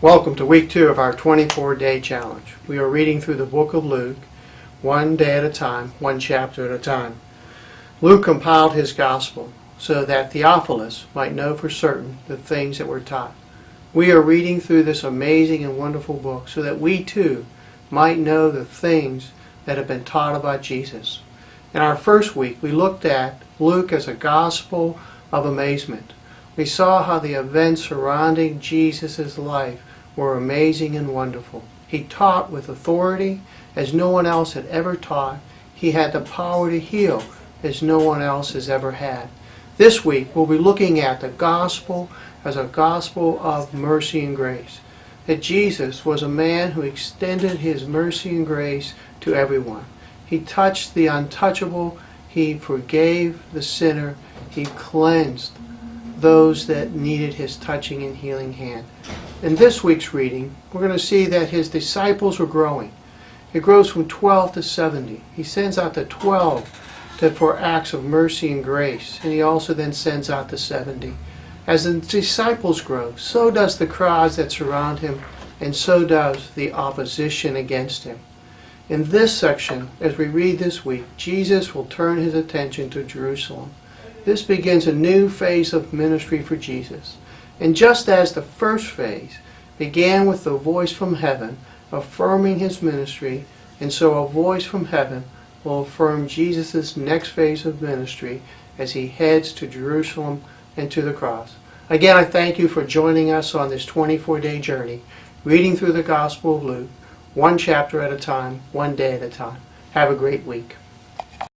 Welcome to week 2 of our 24-day challenge. We are reading through the book of Luke, one day at a time, one chapter at a time. Luke compiled his gospel so that Theophilus might know for certain the things that were taught. We are reading through this amazing and wonderful book so that we too might know the things that have been taught about Jesus. In our first week, we looked at Luke as a gospel of amazement. We saw how the events surrounding Jesus' life were amazing and wonderful. He taught with authority as no one else had ever taught. He had the power to heal as no one else has ever had. This week we'll be looking at the gospel as a gospel of mercy and grace. That Jesus was a man who extended his mercy and grace to everyone. He touched the untouchable. He forgave the sinner. He cleansed those that needed his touching and healing hand. In this week's reading, we're going to see that his disciples were growing. It grows from 12 to 70. He sends out the 12 for acts of mercy and grace, and he also then sends out the 70. As the disciples grow, so does the crowds that surround him, and so does the opposition against him. In this section, as we read this week, Jesus will turn his attention to Jerusalem. This begins a new phase of ministry for Jesus. And just as the first phase began with the voice from heaven affirming his ministry, and so a voice from heaven will affirm Jesus' next phase of ministry as he heads to Jerusalem and to the cross. Again, I thank you for joining us on this 24-day journey, reading through the Gospel of Luke, one chapter at a time, one day at a time. Have a great week.